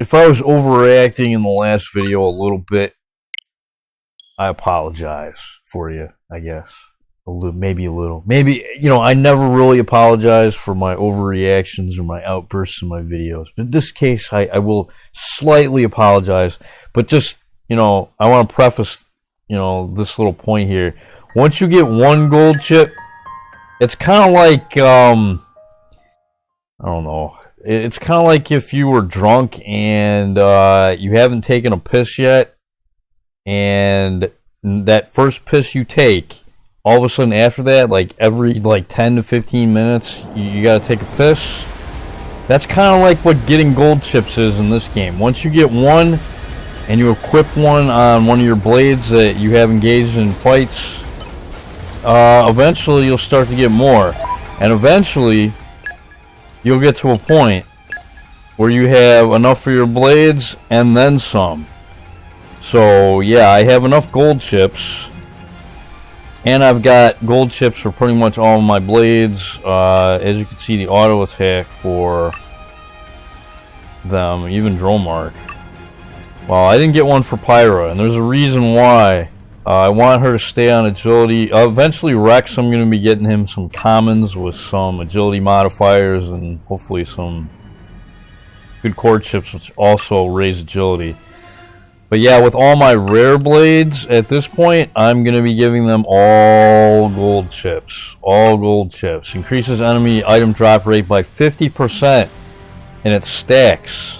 If I was overreacting in the last video a little bit, I apologize for you, I guess. Maybe a little. Maybe, I never really apologize for my overreactions or my outbursts in my videos. But in this case, I will slightly apologize. But just, I want to preface, this little point here. Once you get one gold chip, it's kind of like, I don't know. It's kind of like if you were drunk and you haven't taken a piss yet. And that first piss you take, all of a sudden after that, every 10 to 15 minutes, you gotta take a piss. That's kind of like what getting gold chips is in this game. Once you get one, and you equip one on one of your blades that you have engaged in fights, eventually you'll start to get more. And eventually, you'll get to a point where you have enough for your blades, and then some. So, yeah, I have enough gold chips. And I've got gold chips for pretty much all of my blades. As you can see, the auto attack for them, even Dromark. Well, I didn't get one for Pyra, and there's a reason why. I want her to stay on agility. Eventually, Rex, I'm going to be getting him some commons with some agility modifiers and hopefully some good core chips, which also raise agility. But yeah, with all my rare blades, at this point, I'm going to be giving them all gold chips. All gold chips. Increases enemy item drop rate by 50%, and it stacks.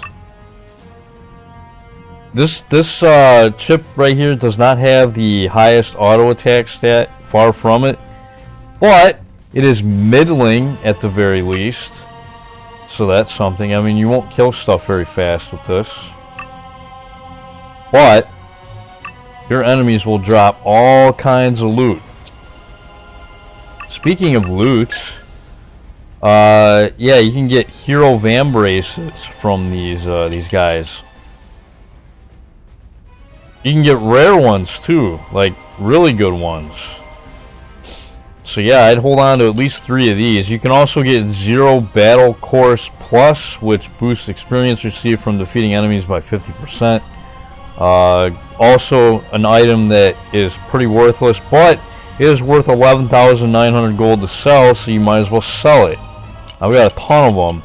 This chip right here does not have the highest auto attack stat, far from it. But it is middling at the very least. So that's something. I mean, you won't kill stuff very fast with this. But your enemies will drop all kinds of loot. Speaking of loot, yeah, you can get hero vambraces from these guys. You can get rare ones too, like really good ones. So yeah, I'd hold on to at least 3 of these. You can also get 0 Battle Course Plus, which boosts experience received from defeating enemies by 50%. Also an item that is pretty worthless, but it is worth 11,900 gold to sell, so you might as well sell it. I've got a ton of them.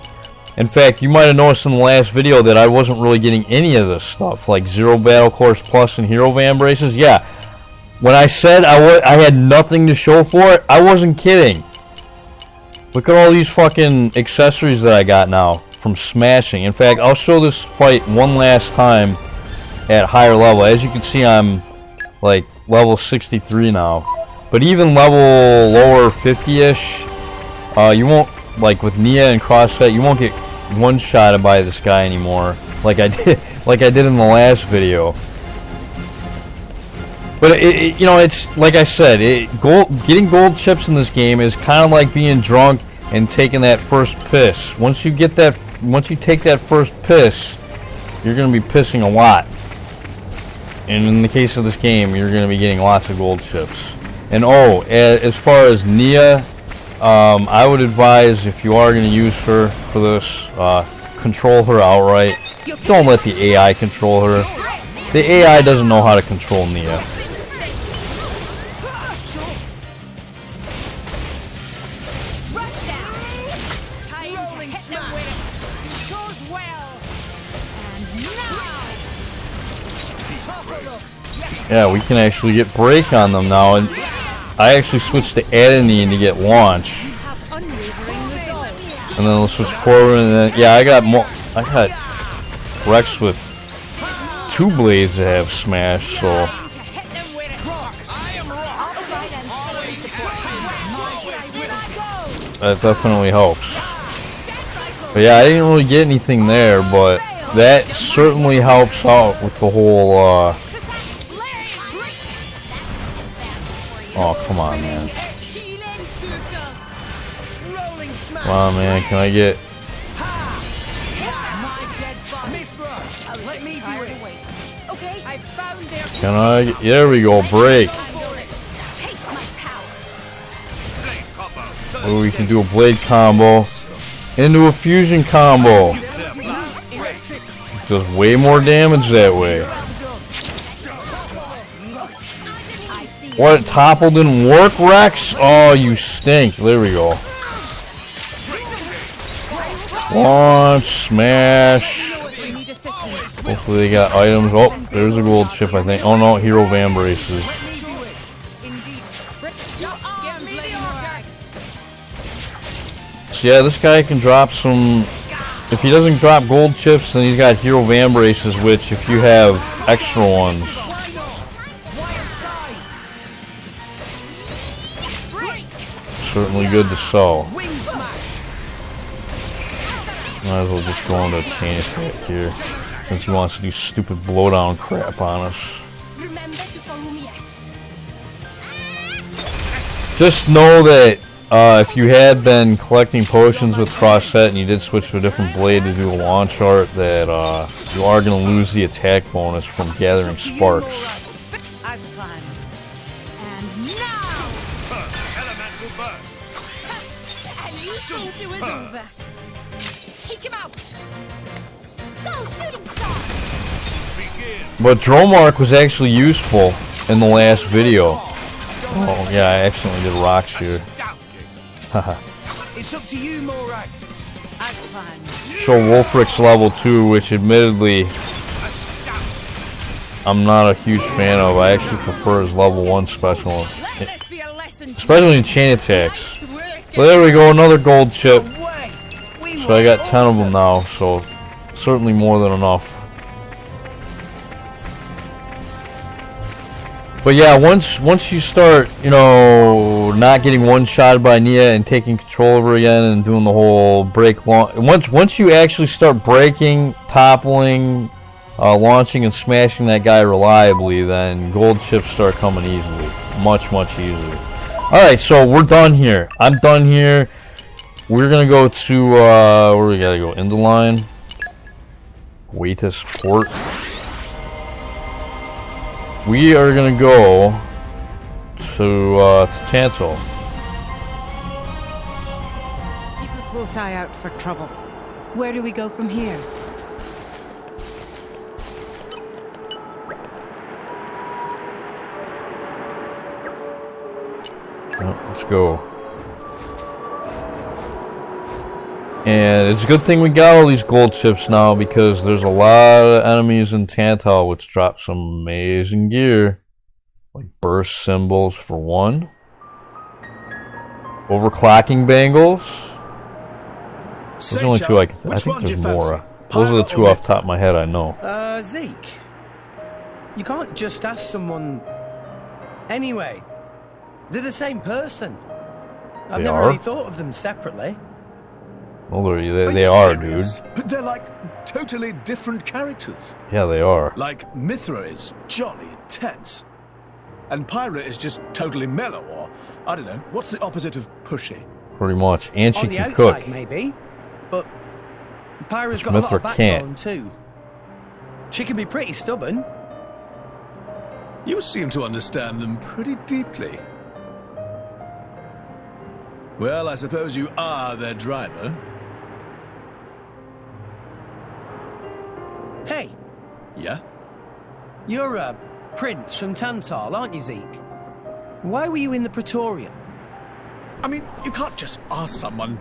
In fact, you might have noticed in the last video that I wasn't really getting any of this stuff, like 0 Battle Course Plus and Hero Vambraces. Yeah, when I said I had nothing to show for it, I wasn't kidding. Look at all these fucking accessories that I got now from smashing. In fact, I'll show this fight one last time at higher level. As you can see, I'm like level 63 now. But even level lower 50-ish, you won't, like with Nia and Crossset, you won't get one-shotted by this guy anymore, like I did in the last video. But it's like I said, getting gold chips in this game is kind of like being drunk and taking that first piss. Once you take that first piss, you're gonna be pissing a lot. And in the case of this game, you're gonna be getting lots of gold chips. And oh, as far as Nia, I would advise, if you are going to use her for this, control her outright. Don't let the AI control her. The AI doesn't know how to control Nia. Yeah, we can actually get break on them now, and I actually switched to Adenine to get launch. And then let's switch Corbin, and then yeah, I got Rex with 2 blades that have smash, so that definitely helps. But yeah, I didn't really get anything there, but that certainly helps out with the whole oh, come on, man. Come on, man. Can I get... Can I get... There we go. Break. Oh, we can do a blade combo into a fusion combo. does way more damage that way. What? Topple didn't work, Rex? Oh, you stink. There we go. Launch, smash. Hopefully they got items. Oh, there's a gold chip, I think. Oh no, hero van braces. So yeah, this guy can drop some. If he doesn't drop gold chips, then he's got hero van braces, which if you have extra ones. Certainly good to sell. Might as well just go into a chain attack here, since he wants to do stupid blowdown crap on us. Just know that if you had been collecting potions with cross-set and you did switch to a different blade to do a launch art, that you are going to lose the attack bonus from gathering sparks. But Dromark was actually useful in the last video. Oh yeah, I accidentally did rocks here. Haha. It's up to you, Morak. Show Wolfric's level 2, which admittedly I'm not a huge fan of. I actually prefer his level 1 special. Especially in chain attacks. But there we go, another gold chip. So I got 10 of them now, so certainly more than enough. But yeah, once you start, you know, not getting one-shotted by Nia and taking control over again and doing the whole break launch, once you actually start breaking, toppling, launching and smashing that guy reliably, then gold chips start coming easily, much easier. All right, so we're done here. I'm done here. We're gonna go to where we gotta go? Indoline, Waitus Port. We are gonna go to Tantal. Keep a close eye out for trouble. Where do we go from here? Let's go. And it's a good thing we got all these gold chips now, because there's a lot of enemies in Tantal which drop some amazing gear. Like burst symbols for one. Overclocking bangles. There's only two I can think. I think there's more. Those are the two off the top of my head I know. Zeke. You can't just ask someone. Anyway, they're the same person. I've never really thought of them separately. Well, they are, dude. But they're like totally different characters. Yeah, they are. Like Mithra is jolly intense, and Pyra is just totally mellow, or I don't know. What's the opposite of pushy? Pretty much, and she On the can outside, cook. Maybe, but Pyra's got Mithra a lot of backbone too. She can be pretty stubborn. You seem to understand them pretty deeply. Well, I suppose you are their driver. Hey. Yeah? You're a prince from Tantal, aren't you, Zeke? Why were you in the Praetorium? I mean, you can't just ask someone.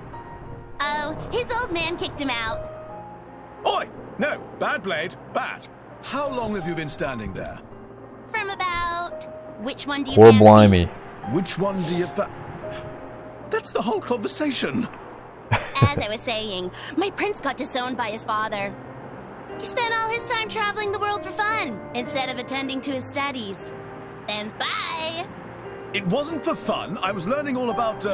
Oh, his old man kicked him out. Oi! No, bad blade, bad. How long have you been standing there? From about... Which one do you Poor fancy? blimey. Which one do you... That's the whole conversation. As I was saying, my prince got disowned by his father. He spent all his time traveling the world for fun, instead of attending to his studies. And bye! It wasn't for fun. I was learning all about,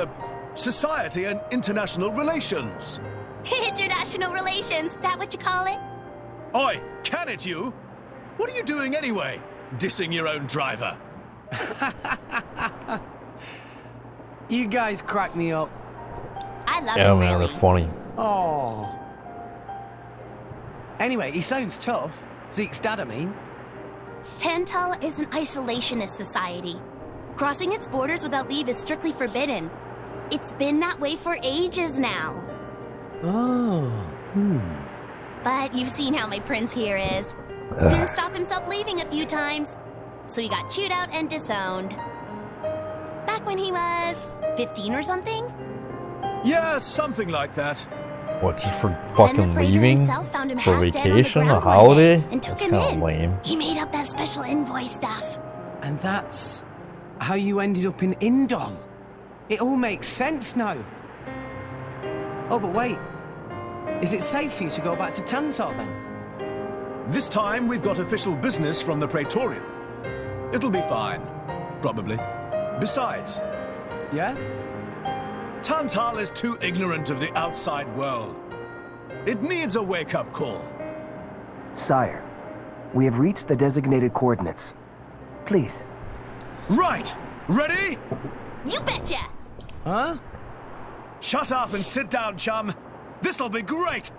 society and international relations. International relations, that what you call it? Oi, can it you? What are you doing anyway? Dissing your own driver. You guys crack me up. I love Yeah, it, man, really. they're funny. Oh. Anyway, he sounds tough. Zeke's dad, I mean. Tantal is an isolationist society. Crossing its borders without leave is strictly forbidden. It's been that way for ages now. Oh. But you've seen how my prince here is. Couldn't stop himself leaving a few times. So he got chewed out and disowned. Back when he was 15 or something? Yeah, something like that. What, just for Then the fucking praetor leaving? himself found him For half dead on the vacation? A ground one holiday? day and took That's him kinda in. lame. He made up that special envoy stuff. And that's how you ended up in Indol. It all makes sense now. Oh, but wait. Is it safe for you to go back to Tantal then? This time we've got official business from the Praetorium. It'll be fine. Probably. Besides, Yeah? Tantal is too ignorant of the outside world. It needs a wake-up call. Sire, we have reached the designated coordinates. Please. Right! Ready? You betcha! Huh? Shut up and sit down, chum. This'll be great!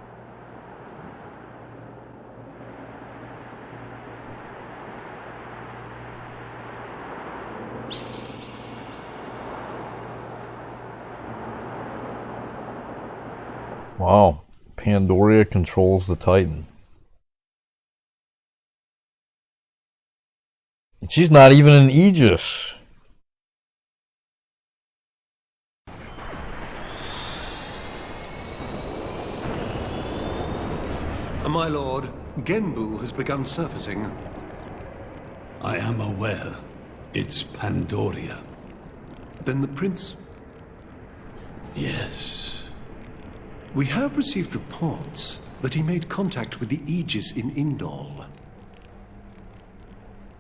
Wow. Pandoria controls the Titan. And she's not even an Aegis. My lord, Genbu has begun surfacing. I am aware. It's Pandoria. Then the prince... Yes. We have received reports that he made contact with the Aegis in Indol.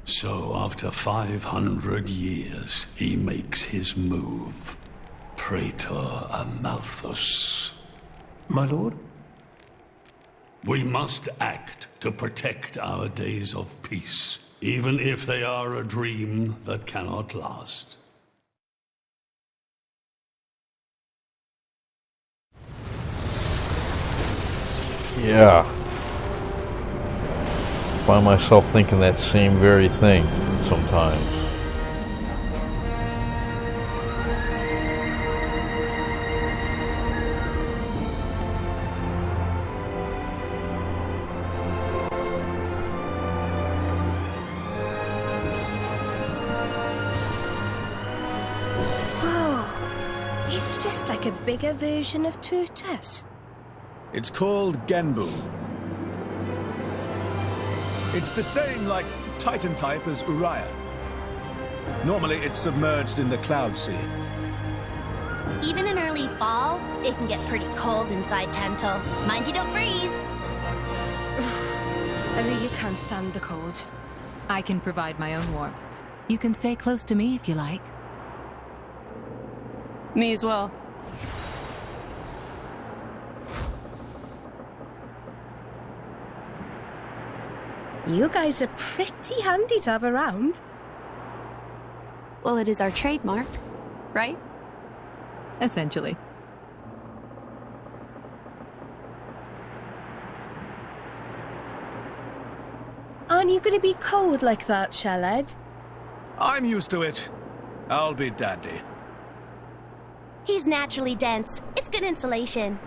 So after 500 years, he makes his move. Praetor Amalthus. My lord? We must act to protect our days of peace, even if they are a dream that cannot last. Yeah. Find myself thinking that same very thing sometimes. Oh, it's just like a bigger version of Turtus. It's called Genbu. It's the same, like, Titan type as Uriah. Normally, it's submerged in the Cloud Sea. Even in early fall, it can get pretty cold inside Tantal. Mind you don't freeze. I really can't stand the cold. I can provide my own warmth. You can stay close to me if you like. Me as well. You guys are pretty handy to have around. Well, it is our trademark, right? Essentially. Aren't you going to be cold like that, Shellhead? I'm used to it. I'll be dandy. He's naturally dense. It's good insulation.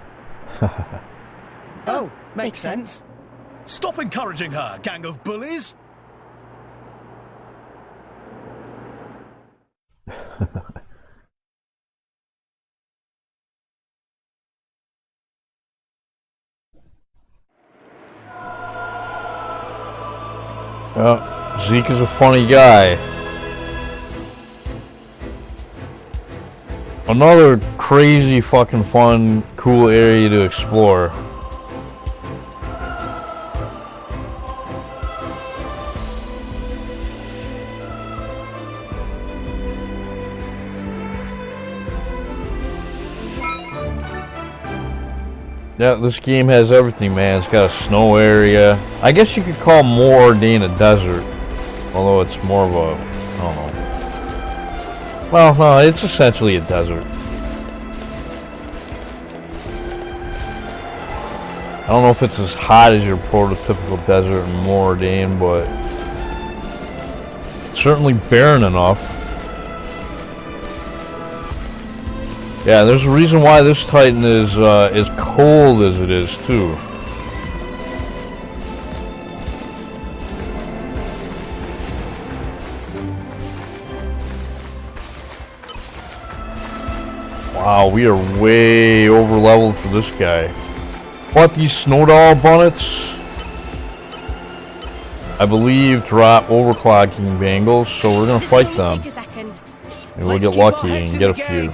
Oh, makes sense. Stop encouraging her, gang of bullies! Zeke is a funny guy. Another crazy fucking fun, cool area to explore. Yeah, this game has everything, man. It's got a snow area. I guess you could call Moordain a desert. Although it's more of a... I don't know. Well, no, it's essentially a desert. I don't know if it's as hot as your prototypical desert in Moordain, but... it's certainly barren enough. Yeah, there's a reason why this Titan is as cold as it is, too. Wow, we are way over leveled for this guy. What, these Snowdoll Bunnets, I believe, drop overclocking bangles, so we're gonna fight them. Maybe we'll get lucky and get a few.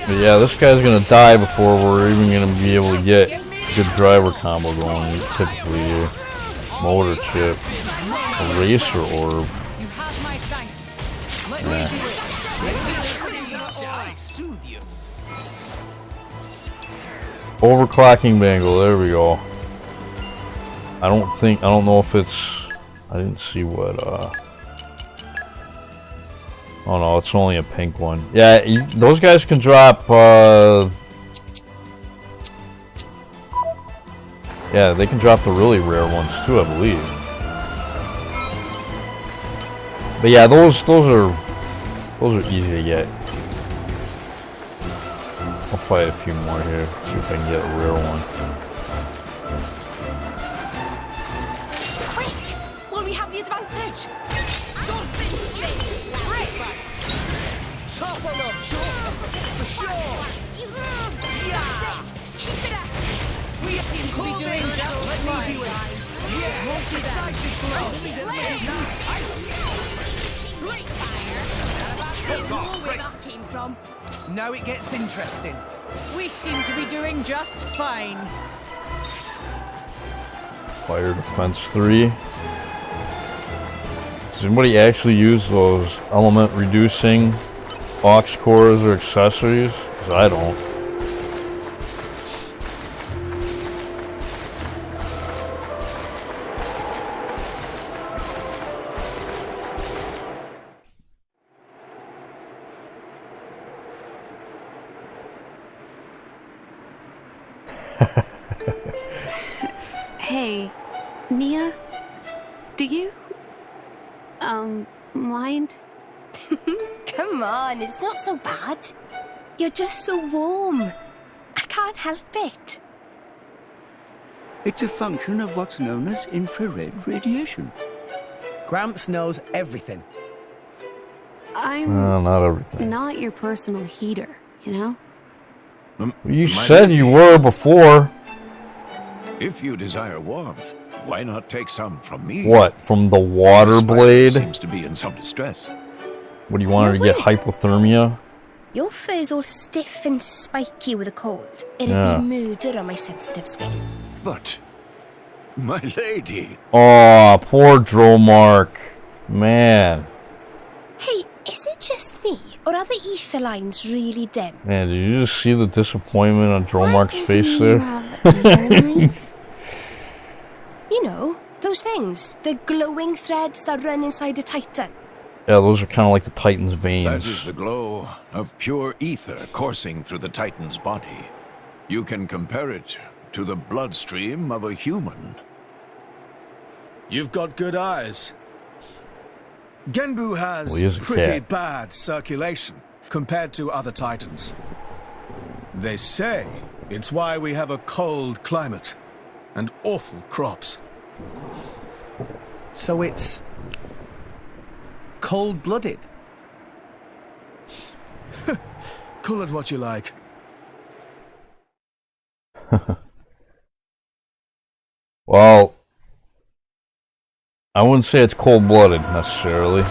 But yeah, this guy's gonna die before we're even gonna be able to get a good driver combo going. We typically do. Motor chip, eraser orb. Yeah. Overclocking bangle, there we go. I don't know if it's, I didn't see what, oh no, it's only a pink one. Yeah, those guys can drop, yeah, they can drop the really rare ones too, I believe. But yeah, those are easy to get. I'll fight a few more here, see if I can get a rare one. Quick! Will we have the advantage? For sure! Yeah! Keep it up! We seem to be doing just fine. Yeah, where that came from. Now it gets interesting. We seem to be doing just fine. Fire defense 3. Does anybody actually use those element reducing aux cores or accessories? 'Cause I don't. Hey, Nia? Do you... mind? Come on, it's not so bad. You're just so warm. I can't help it. It's a function of what's known as infrared radiation. Gramps knows everything. I'm not everything. not your personal heater, you know? You said you were before. If you desire warmth, why not take some from me? What, from the water blade? Seems to be in some distress. What, do you want her to get hypothermia? Your fur's all stiff and spiky with a cold. It'll Yeah. be murder on my sensitive skin. But, my lady... Oh, poor Dromark. Man. Hey, is it just me, or are the ether lines really dim? Man, did you just see the disappointment on Dromark's face there? You know, those things. The glowing threads that run inside a titan. Yeah, those are kind of like the Titan's That veins. is the glow of pure ether coursing through the Titan's body. You can compare it to the bloodstream of a human. You've got good eyes. Genbu has Well, he is a pretty cat. bad circulation compared to other titans. They say it's why we have a cold climate and awful crops. So it's cold-blooded. Call it what you like. Well, I wouldn't say it's cold-blooded necessarily.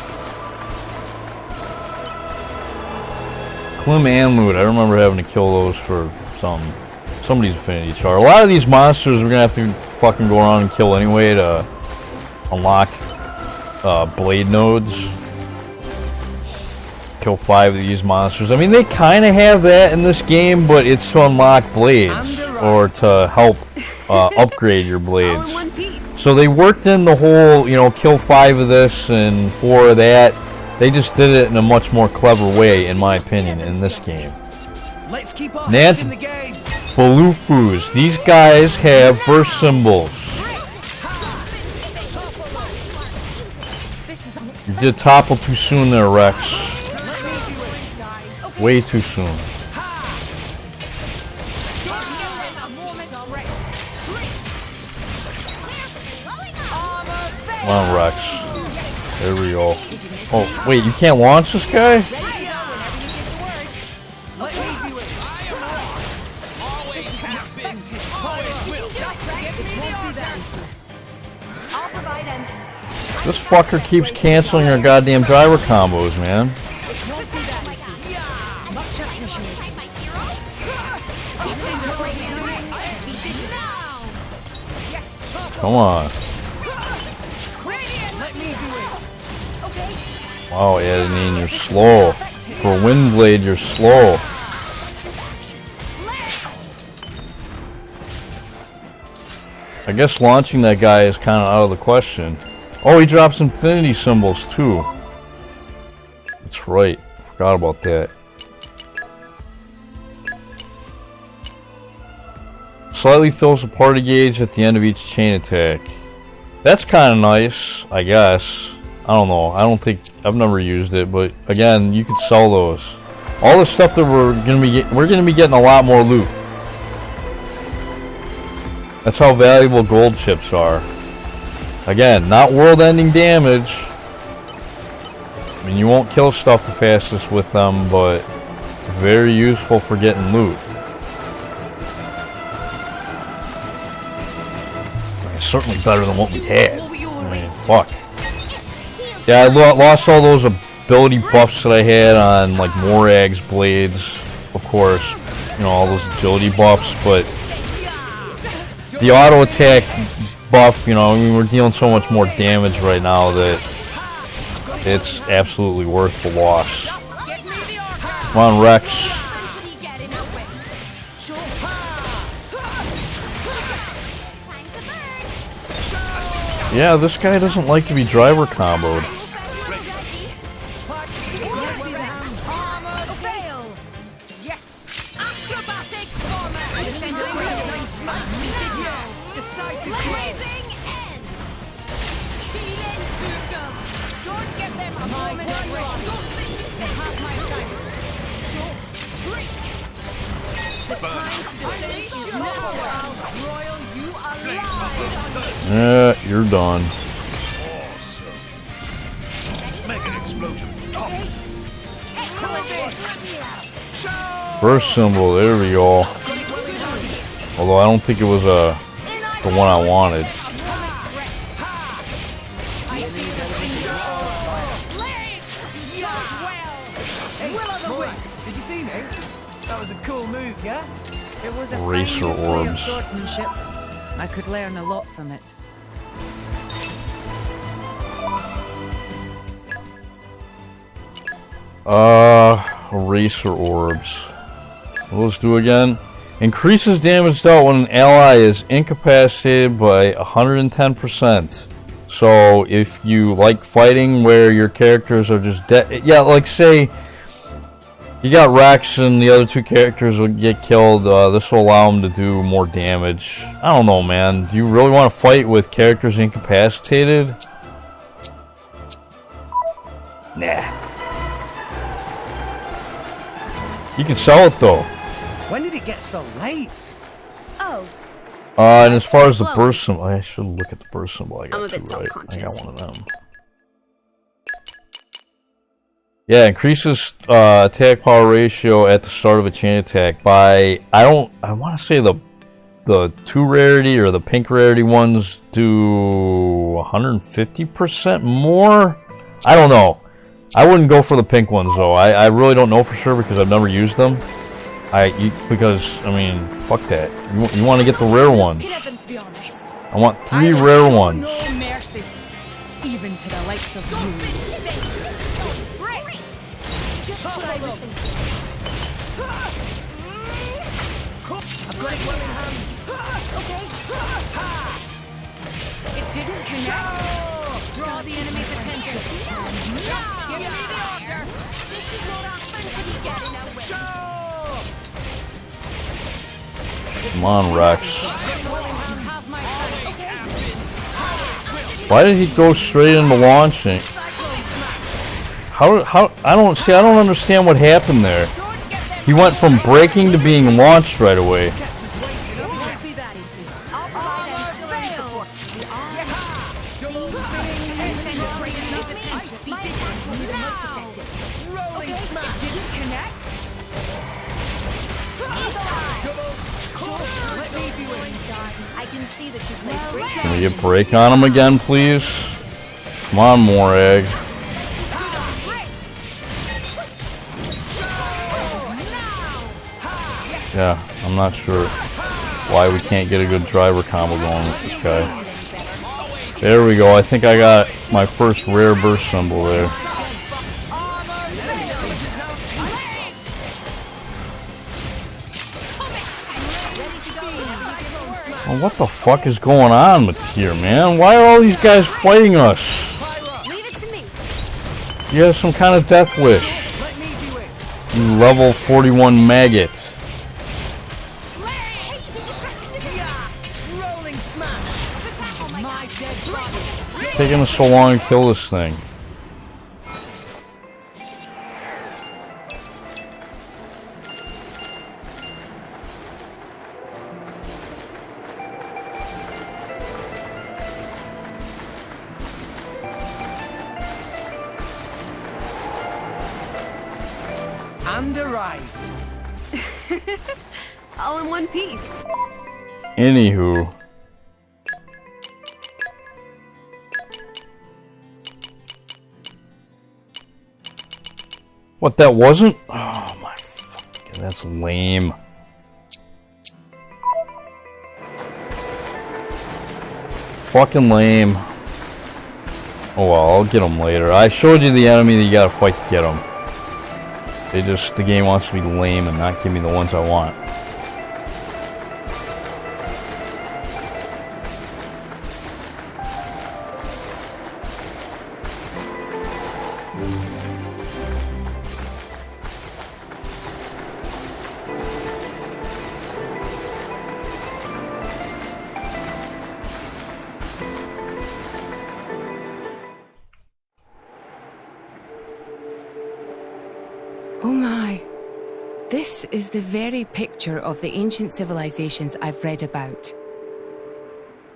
Klim and Mood, I remember having to kill those for somebody's affinity chart. A lot of these monsters we're gonna have to fucking go around and kill anyway to unlock blade nodes. Kill 5 of these monsters. I mean, they kind of have that in this game, but it's to unlock blades or to help upgrade your blades. So they worked in the whole, you know, kill 5 of this and 4 of that. They just did it in a much more clever way, in my opinion, in this game. Let's keep our Nance in the game. Balufus. These guys have burst symbols. You did topple too soon there, Rex. Way too soon. Come on, Rex. There we go. Oh, wait, you can't launch this guy? This fucker keeps canceling our goddamn driver combos, man. Come on. Wow, Adenine, you're slow. For Windblade, you're slow. I guess launching that guy is kind of out of the question. Oh, he drops infinity symbols too. That's right. Forgot about that. Slightly fills the party gauge at the end of each chain attack. That's kind of nice, I guess. I don't know. I don't think I've never used it, but again, you could sell those. All the stuff that we're gonna be getting a lot more loot. That's how valuable gold chips are. Again, not world-ending damage. I mean, you won't kill stuff the fastest with them, but very useful for getting loot. It's certainly better than what we had. I mean, fuck. Yeah, I lost all those ability buffs that I had on, like, Morag's blades, of course. You know, all those agility buffs, but the auto attack buff, you know, I mean, we're dealing so much more damage right now that it's absolutely worth the loss. Come on, Rex. Yeah, this guy doesn't like to be driver comboed. Yeah, you're done. Burst symbol, there we go. Although I don't think it was the one I wanted. Did you see me? That was a cool move, yeah? It was a Racer fine display of orbs. swordsmanship. I could learn a lot from it. Racer orbs. What let's do again. Increases damage dealt when an ally is incapacitated by 110%. So if you like fighting where your characters are just dead, yeah, like say you got Rex and the other two characters will get killed, this will allow them to do more damage. I don't know, man. Do you really want to fight with characters incapacitated? Nah. You can sell it though. When did it get so late? Oh. And as far as the burst symbol, I should look at the burst symbol. I got I'm a bit two, right? self-conscious. I got one of them. Yeah, increases attack power ratio at the start of a chain attack by I want to say the 2 rarity or the pink rarity ones do 150% more. I don't know. I wouldn't go for the pink ones though. I really don't know for sure because I've never used them. Because I mean, fuck that. You want to get the rare ones. I want 3 rare ones. No mercy, even to the likes of you. Just what I was thinking. I've got it well in hand. Okay. It didn't connect. Draw the enemy's attention. Give me the order. This is what happens when you get in a way. Come on, Rex. Why did he go straight into launching? How I don't understand what happened there. He went from breaking to being launched right away. Can we get break on him again, please? Come on, Morag. Yeah, I'm not sure why we can't get a good driver combo going with this guy. There we go. I think I got my first rare burst symbol there. Well, what the fuck is going on with here, man? Why are all these guys fighting us? You have some kind of death wish. You level 41 maggot. It's taking us so long to kill this thing. And arrived. All in one piece. Anywho. What, that wasn't? Oh my fucking, that's lame. Fucking lame. Oh well, I'll get them later. I showed you the enemy that you gotta fight to get them. The game wants to be lame and not give me the ones I want. Oh my. This is the very picture of the ancient civilizations I've read about.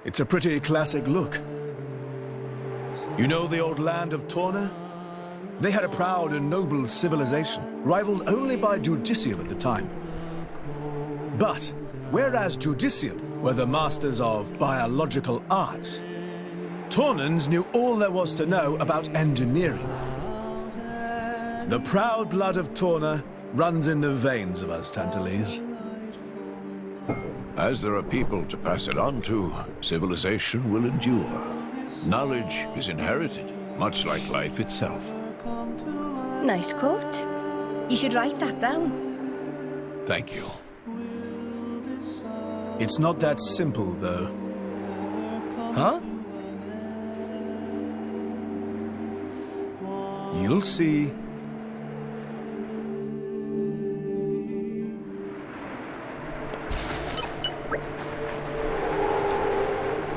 It's a pretty classic look. You know the old land of Torna? They had a proud and noble civilization, rivaled only by Judicium at the time. But, whereas Judicium were the masters of biological arts, Tornans knew all there was to know about engineering. The proud blood of Torna runs in the veins of us Tantalese. As there are people to pass it on to, civilization will endure. Knowledge is inherited, much like life itself. Nice quote. You should write that down. Thank you. It's not that simple, though. Huh? You'll see.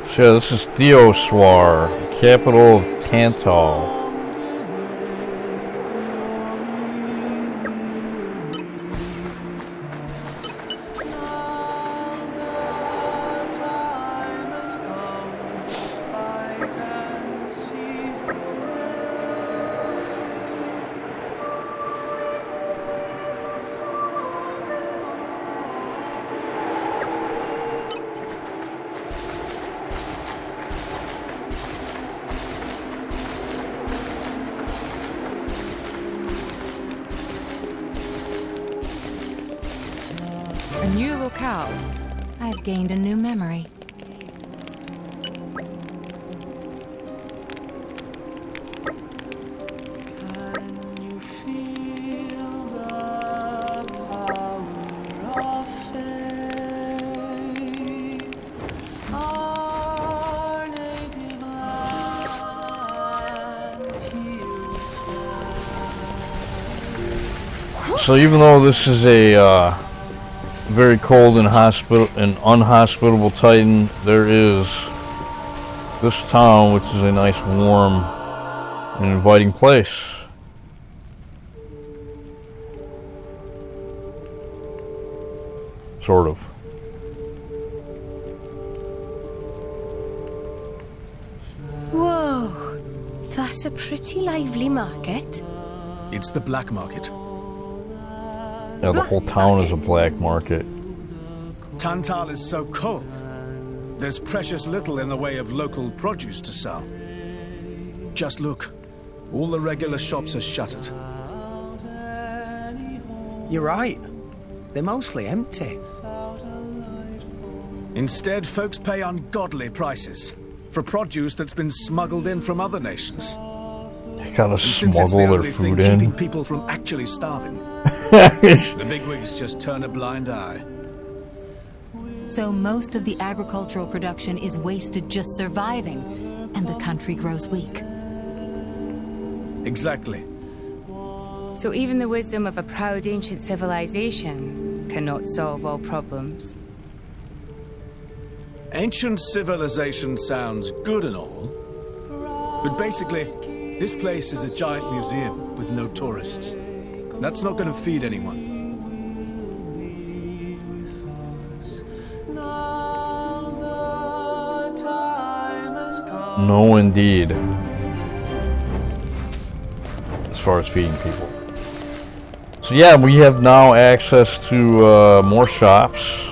So this is Theoswar, capital of Tantal. A new locale. I've gained a new memory. So even though this is a very cold and unhospitable Titan, there is this town, which is a nice, warm, and inviting place. Sort of. Whoa, that's a pretty lively market. It's the black market. Yeah, the whole town is a black market. Tantal is so cold. There's precious little in the way of local produce to sell. Just look. All the regular shops are shuttered. You're right. They're mostly empty. Instead, folks pay ungodly prices for produce that's been smuggled in from other nations. They gotta And since it's smuggle the their only thing food in. keeping people from actually starving, the bigwigs just turn a blind eye. So most of the agricultural production is wasted just surviving, and the country grows weak. Exactly. So even the wisdom of a proud ancient civilization cannot solve all problems. Ancient civilization sounds good and all, but basically, this place is a giant museum with no tourists. That's not going to feed anyone. No, indeed. As far as feeding people. So yeah, we have now access to more shops,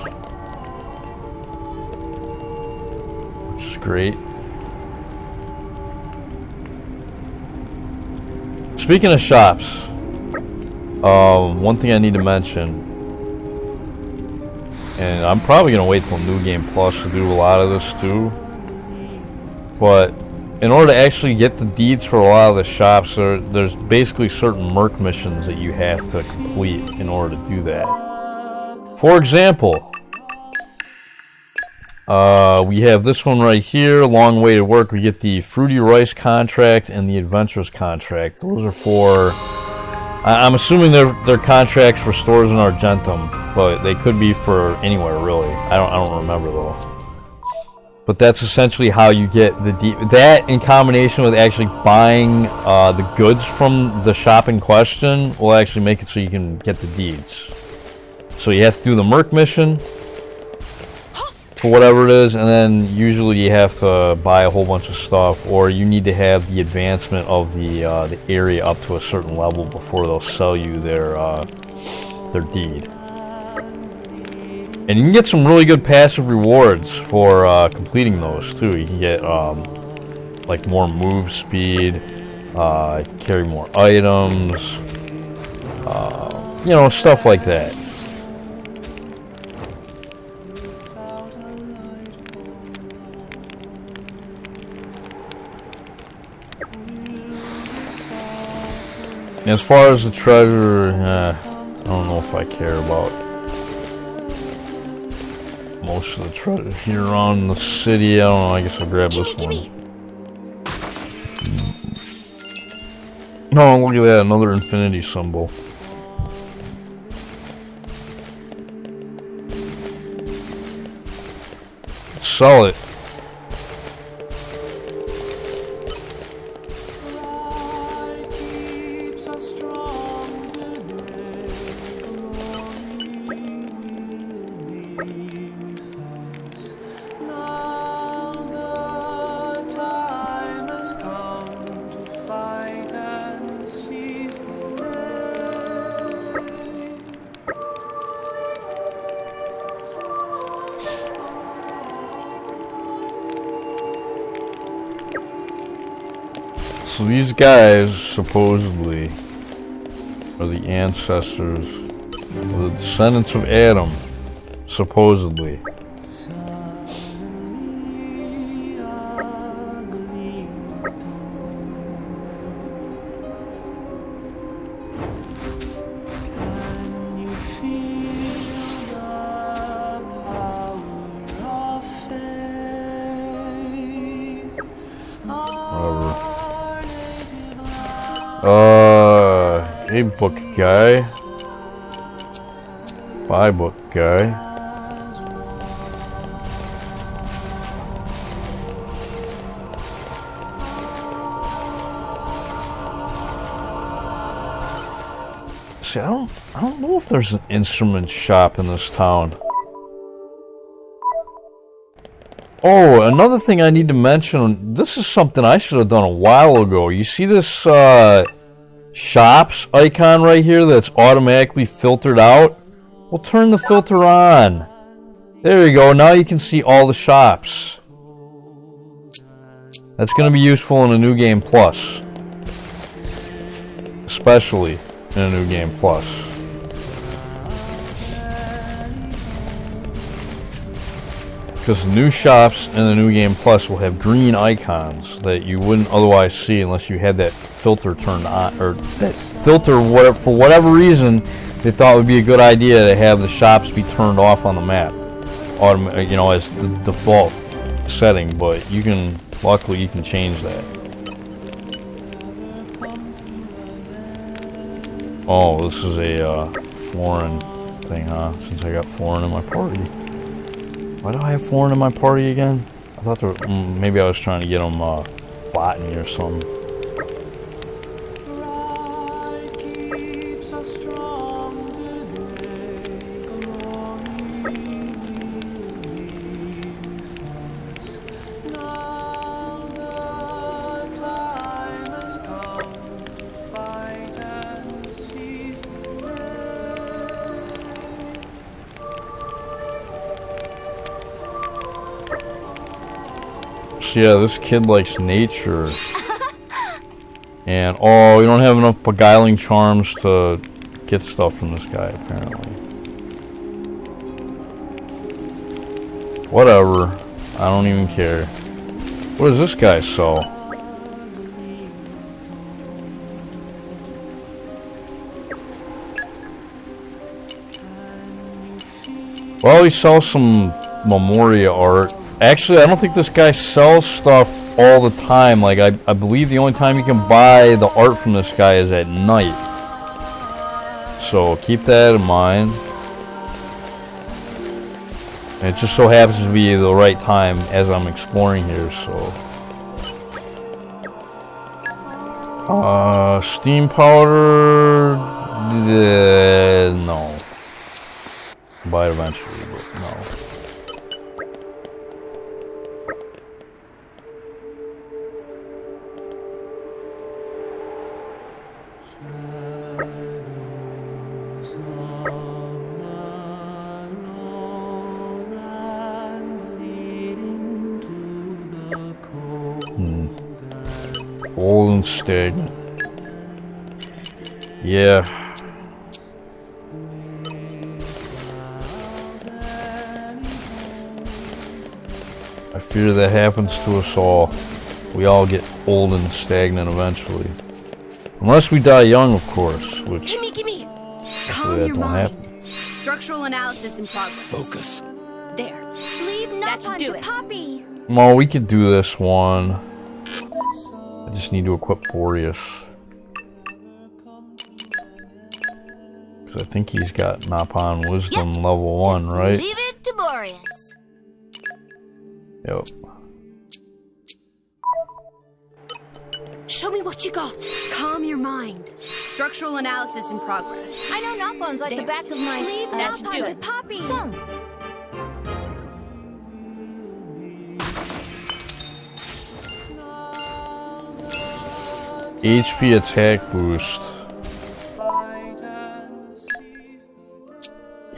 which is great. Speaking of shops, one thing I need to mention, and I'm probably gonna wait till New Game Plus to do a lot of this too, but in order to actually get the deeds for a lot of the shops, there's basically certain merc missions that you have to complete in order to do that. For example, we have this one right here, Long Way to Work. We get the Fruity Rice contract and the Adventurous contract. Those are for, I'm assuming they're contracts for stores in Argentum, but they could be for anywhere really. I don't remember though. But that's essentially how you get the that in combination with actually buying the goods from the shop in question will actually make it so you can get the deeds. So you have to do the merc mission for whatever it is, and then usually you have to buy a whole bunch of stuff, or you need to have the advancement of the area up to a certain level before they'll sell you their deed. And you can get some really good passive rewards for completing those too. You can get like more move speed, carry more items, you know, stuff like that. As far as the treasure, I don't know if I care about most of the treasure here around the city. I don't know, I guess I'll grab this one. No, look at that, another infinity symbol. Let's sell it. So these guys supposedly are the ancestors, the descendants of Adam, supposedly. Hey book guy. Bye book guy. See, I don't know if there's an instrument shop in this town. Oh, another thing I need to mention. This is something I should have done a while ago. You see this shops icon right here that's automatically filtered out? Well, turn the filter on. There you go. Now you can see all the shops. That's going to be useful in a New Game Plus. Especially in a New Game Plus. Because the new shops in the New Game Plus will have green icons that you wouldn't otherwise see unless you had that filter turned on. Or that filter, for whatever reason, they thought it would be a good idea to have the shops be turned off on the map. You know, as the default setting. But you can, luckily, you can change that. Oh, this is a foreign thing, huh? Since I got foreign in my party. Why do I have foreign in my party again? I thought there were, maybe I was trying to get them botany or something. Yeah, this kid likes nature. And, oh, you don't have enough beguiling charms to get stuff from this guy, apparently. Whatever. I don't even care. What does this guy sell? Well, he sells some Memoria art. Actually, I don't think this guy sells stuff all the time. Like, I believe the only time you can buy the art from this guy is at night. So, keep that in mind. And it just so happens to be the right time as I'm exploring here, so... steam powder... no. Buy it eventually, but no. Old and stagnant. Yeah. I fear that happens to us all. We all get old and stagnant eventually. Unless we die young, of course, which Gimme. Calm your mind. Happen. Structural analysis in progress. Focus. There. Leave that should do it. Poppy. Well, we could do this one. I just need to equip Boreas. Because I think he's got Napon Wisdom level 1, right? Leave it to Boreas. Yep. Show me what you got. Calm your mind. Structural analysis in progress. I know Napon's like the back of my... Leave that should do to it. Poppy. Done. HP attack boost.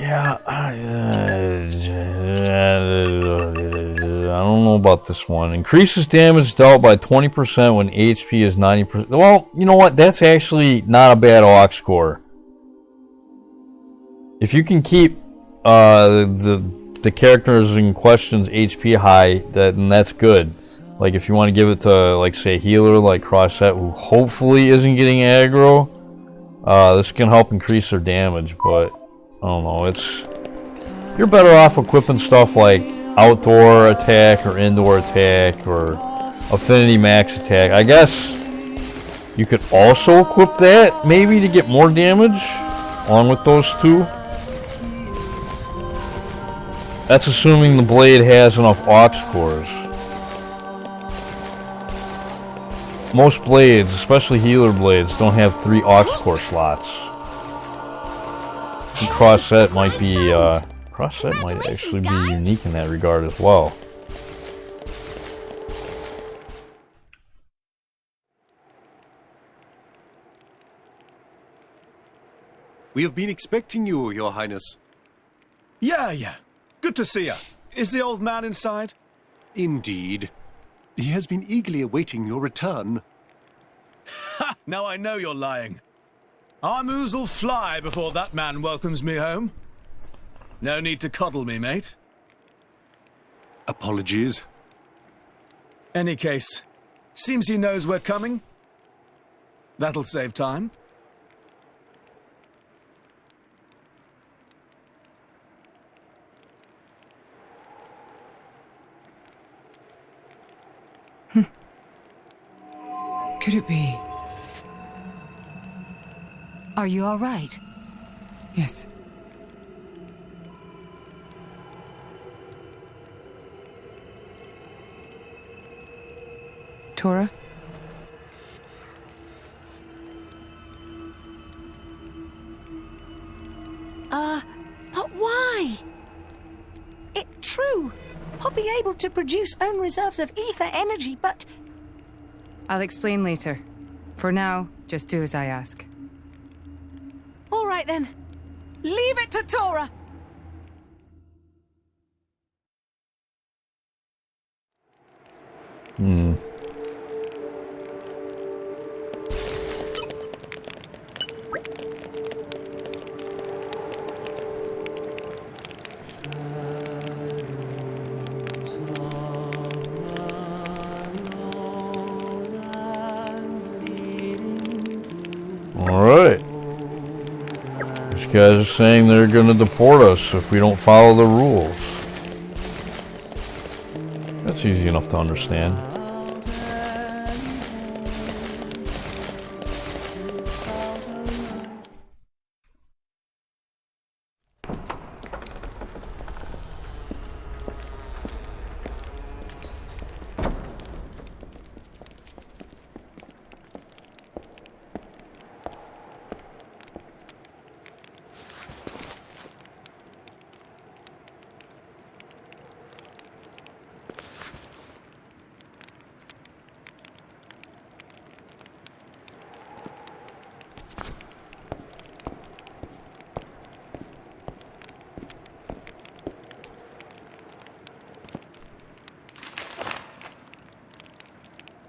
Yeah, I don't know about this one. Increases damage dealt by 20% when HP is 90%. Well, you know what? That's actually not a bad aux score. If you can keep the characters in question's HP high, then that's good. Like, if you want to give it to, like, say, a healer like Crossette, who hopefully isn't getting aggro, this can help increase their damage, but, I don't know, you're better off equipping stuff like outdoor attack or indoor attack or affinity max attack. I guess you could also equip that, maybe, to get more damage, along with those two. That's assuming the blade has enough aux scores. Most blades, especially healer blades, don't have 3 aux core slots. And Crossette might be, Crossette might actually be unique in that regard as well. We have been expecting you, Your Highness. Yeah. Good to see you. Is the old man inside? Indeed. He has been eagerly awaiting your return. Ha! Now I know you're lying. Our moos'll fly before that man welcomes me home. No need to coddle me, mate. Apologies. Any case, seems he knows we're coming. That'll save time. Could it be? Are you all right? Yes. Tora? But why? It's true. I'll be able to produce own reserves of ether energy, but... I'll explain later. For now, just do as I ask. All right then. Leave it to Tora. Alright. These guys are saying they're going to deport us if we don't follow the rules. That's easy enough to understand.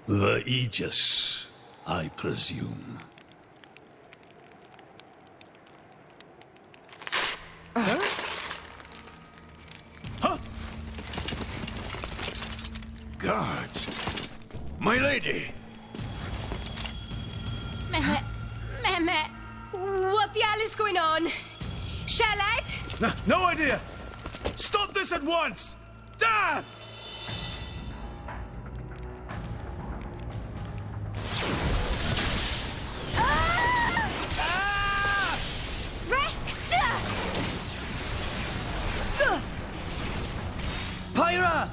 The Aegis, I presume. Guards! My lady! Mehmet, what the hell is going on? Charlotte? No idea! Stop this at once! Dad! Pyra!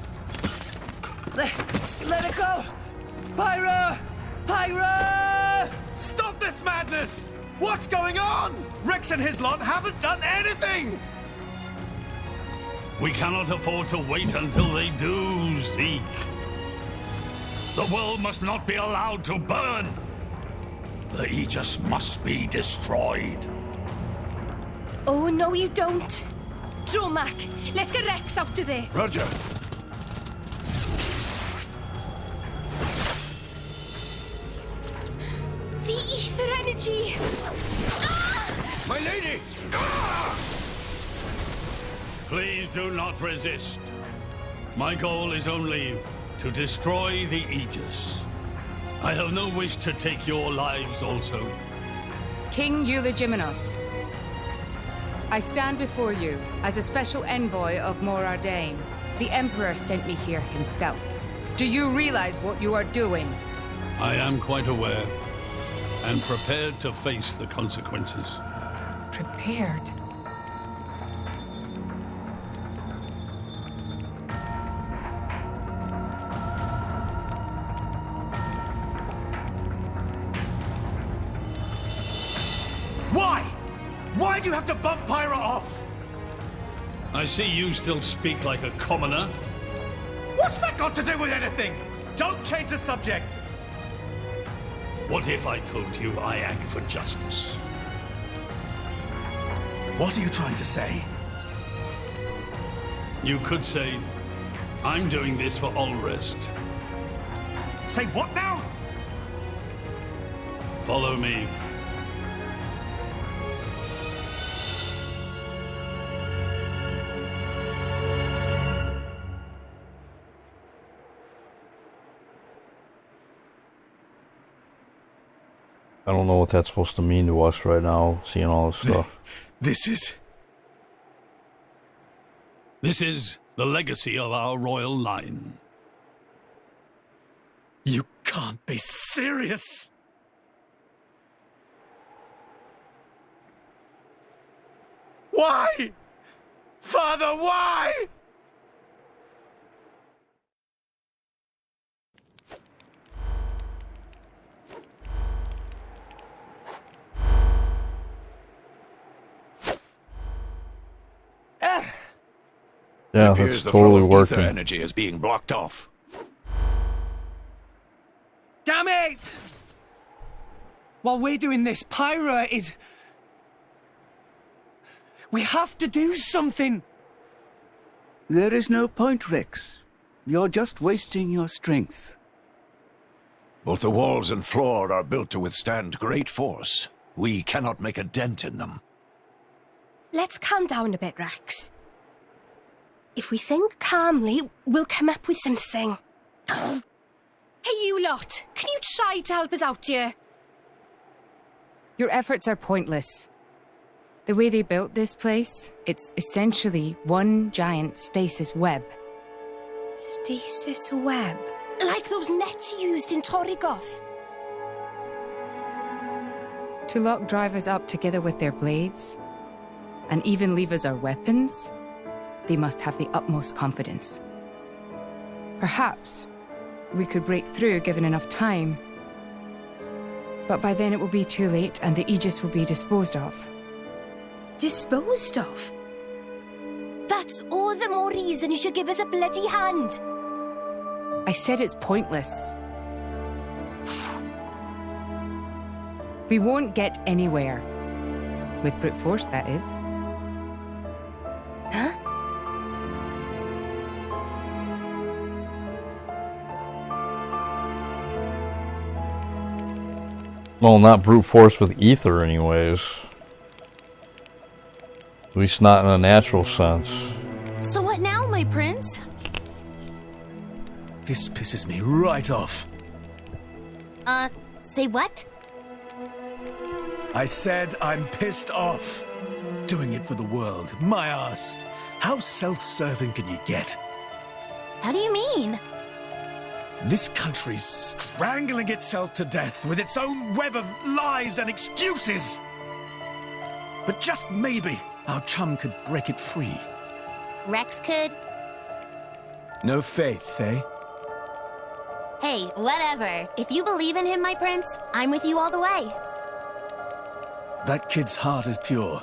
Let it go! Pyra! Pyra! Stop this madness! What's going on? Rex and his lot haven't done anything! We cannot afford to wait until they do, Zeke. The world must not be allowed to burn. The Aegis must be destroyed. Oh, no, you don't. Dromac, let's get Rex out of there. Roger. The ether energy. Ah! My lady! Please do not resist. My goal is only to destroy the Aegis. I have no wish to take your lives also. King Eulogimenos, I stand before you as a special envoy of Morardain. The Emperor sent me here himself. Do you realize what you are doing? I am quite aware, and prepared to face the consequences. Prepared? Why? Why do you have to bump Pyra off? I see you still speak like a commoner. What's that got to do with anything? Don't change the subject. What if I told you I act for justice? What are you trying to say? You could say, I'm doing this for Ulrist. Say what now? Follow me. I don't know what that's supposed to mean to us right now, seeing all this stuff. This is the legacy of our royal line. You can't be serious! Why? Father, why? Yeah, appears that's the totally flow of working. ether energy is being blocked off. Damn it! While we're doing this, Pyra is... We have to do something! There is no point, Rex. You're just wasting your strength. Both the walls and floor are built to withstand great force. We cannot make a dent in them. Let's calm down a bit, Rex. If we think calmly, we'll come up with something. Hey, you lot! Can you try to help us out here? Your efforts are pointless. The way they built this place, it's essentially one giant stasis web. Stasis web? Like those nets used in Torrigoth? To lock drivers up together with their blades, and even leave us our weapons, they must have the utmost confidence. Perhaps we could break through given enough time, but by then it will be too late and the Aegis will be disposed of. Disposed of? That's all the more reason you should give us a bloody hand. I said it's pointless. We won't get anywhere. With brute force, that is. Huh? Well, not brute force with ether anyways. At least not in a natural sense. So what now, my prince? This pisses me right off. Say what? I said I'm pissed off. Doing it for the world. My ass. How self-serving can you get? How do you mean? This country's strangling itself to death with its own web of lies and excuses. But just maybe our chum could break it free. Rex could? No faith, eh? Hey, whatever. If you believe in him, my prince, I'm with you all the way. That kid's heart is pure.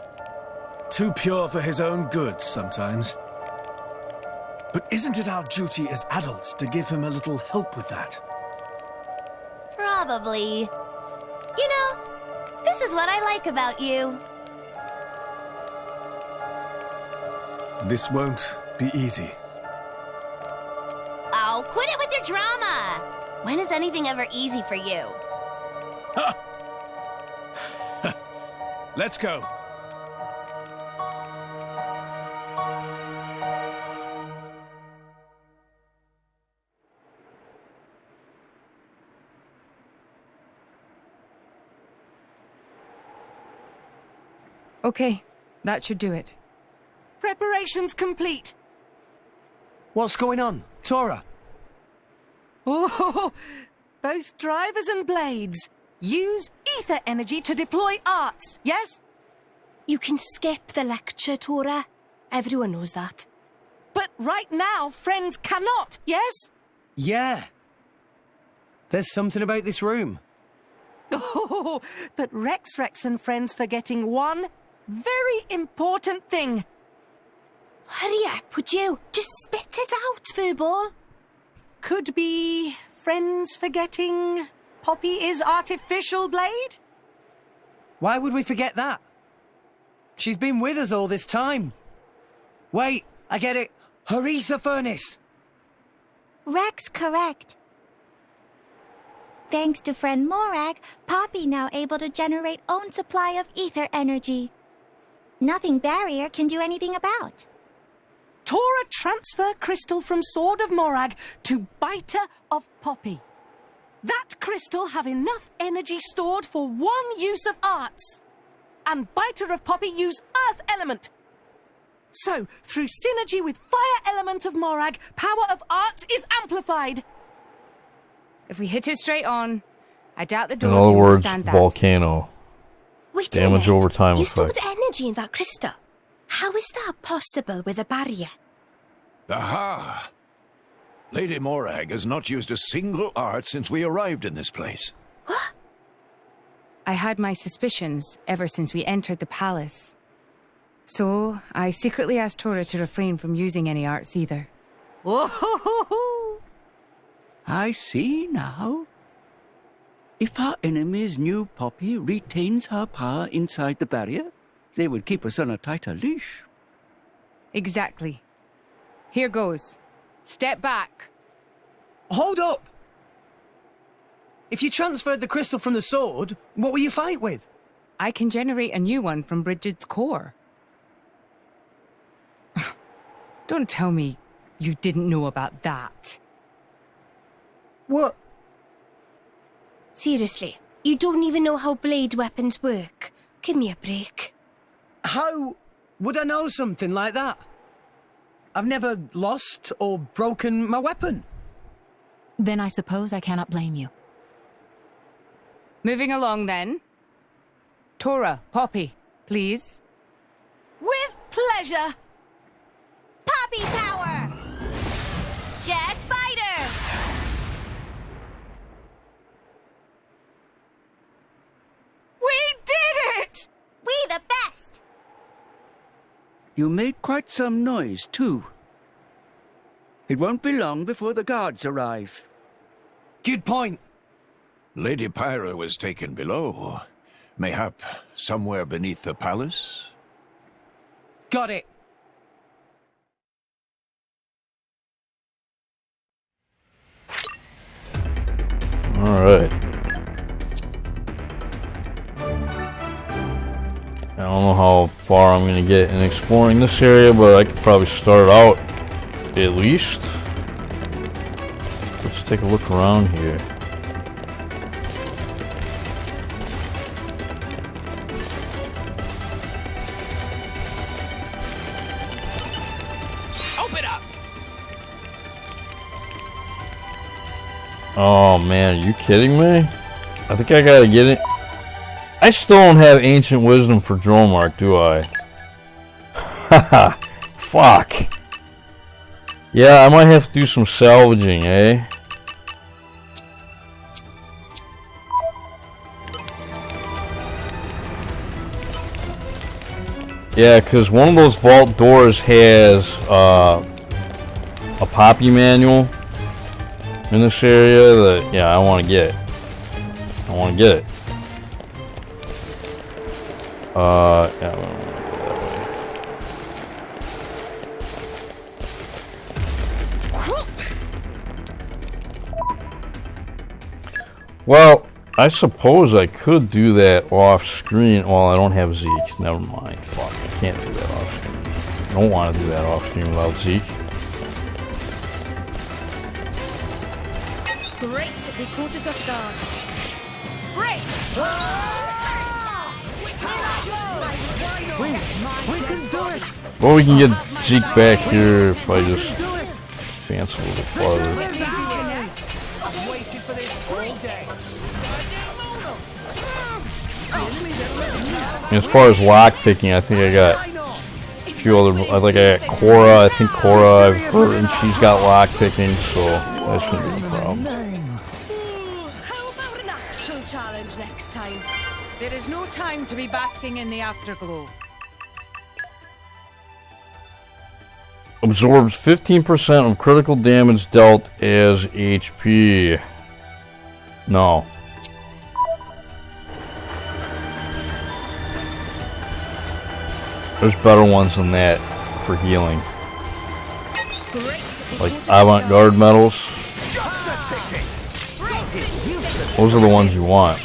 Too pure for his own good sometimes. But isn't it our duty as adults to give him a little help with that? Probably. You know, this is what I like about you. This won't be easy. Oh, quit it with your drama! When is anything ever easy for you? Let's go. Okay, that should do it. Preparations complete. What's going on, Tora? Oh, both drivers and blades. Use ether energy to deploy arts, yes? You can skip the lecture, Tora. Everyone knows that. But right now, friends cannot, yes? Yeah. There's something about this room. Oh, but Rex and friends forgetting one very important thing. Hurry up, would you? Just spit it out, Furball. Could be friends forgetting Poppy is artificial blade? Why would we forget that? She's been with us all this time. Wait, I get it. Her ether furnace. Rex correct. Thanks to friend Morag, Poppy now able to generate own supply of ether energy. Nothing Barrier can do anything about. Tora transfer crystal from Sword of Morag to Biter of Poppy. That crystal have enough energy stored for one use of arts. And Biter of Poppy use Earth element. So, through synergy with Fire element of Morag, power of arts is amplified. If we hit it straight on, I doubt the In door other can words, withstand that. volcano. Wait Damage a minute. over time You effect. stored energy in that crystal. How is that possible with a barrier? Aha! Lady Morag has not used a single art since we arrived in this place. I had my suspicions ever since we entered the palace. So, I secretly asked Tora to refrain from using any arts either. Whoa! I see now. If our enemies knew Poppy retains her power inside the barrier, they would keep us on a tighter leash. Exactly. Here goes. Step back. Hold up! If you transferred the crystal from the sword, what will you fight with? I can generate a new one from Bridget's core. Don't tell me you didn't know about that. What? Seriously, you don't even know how blade weapons work. Give me a break. How would I know something like that? I've never lost or broken my weapon. Then I suppose I cannot blame you. Moving along then. Tora, Poppy, please. With pleasure. Poppy power! Jet Biter! We did it! We the best! You made quite some noise, too. It won't be long before the guards arrive. Good point. Lady Pyra was taken below. Mayhap somewhere beneath the palace? Got it. Alright. I don't know how far I'm going to get in exploring this area, but I could probably start out at least. Let's take a look around here. Open up! Oh man, are you kidding me? I think I gotta get it. I still don't have ancient wisdom for Dromark, do I? Haha, fuck. Yeah, I might have to do some salvaging, eh? Yeah, because one of those vault doors has a Poppy manual in this area that, yeah, I want to get. I want to get it. Yeah, I don't want to go that way. Well, I suppose I could do that off screen. Well, I don't have Zeke. Never mind. Fuck, I can't do that off screen. I don't want to do that off screen without Zeke. Great, they caught us off guard. Great! We can do it! Well, we can get Zeke back here if I just advance a little farther. I've waited for this all day. And as far as lock picking, I think I got a few other. I got Cora. I think Cora, I've heard, and she's got lock picking, so that shouldn't be a problem. How about an actual challenge next time? There is no time to be basking in the afterglow. Absorbs 15% of critical damage dealt as HP. No. There's better ones than that for healing. Like avant-garde medals. Those are the ones you want.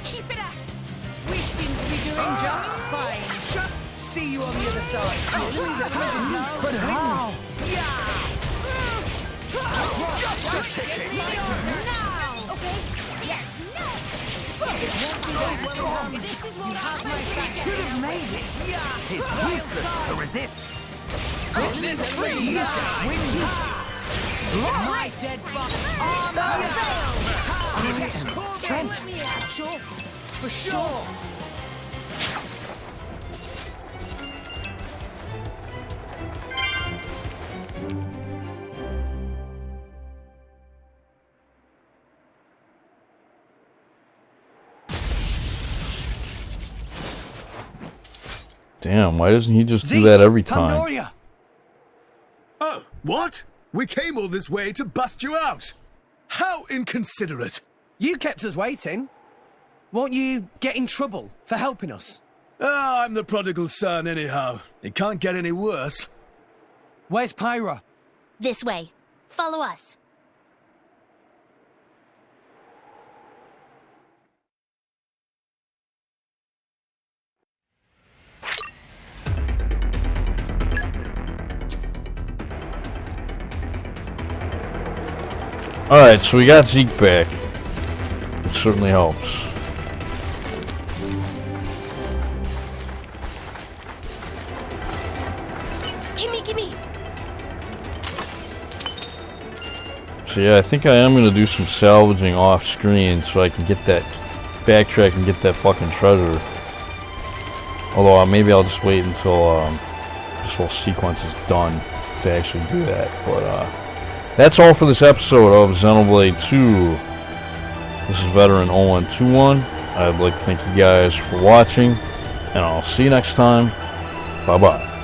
Keep it up. We seem to be doing just fine. See you on the other side. But how? Okay. Yes. This is what you have my back. Could have made it. It's useless to resist. This freeze. My dead body. Let me out. Sure. For sure. Damn, why doesn't he just do that every time? Pandoria. Oh, what? We came all this way to bust you out. How inconsiderate. You kept us waiting. Won't you get in trouble for helping us? Ah, I'm the prodigal son anyhow. It can't get any worse. Where's Pyra? This way. Follow us. Alright, so we got Zeke back. It certainly helps. Gimme. So yeah, I think I am going to do some salvaging off screen so I can get that, backtrack and get that fucking treasure. Although maybe I'll just wait until this whole sequence is done to actually do that. But that's all for this episode of Xenoblade 2. This is Veteran 0121. I'd like to thank you guys for watching, and I'll see you next time. Bye-bye.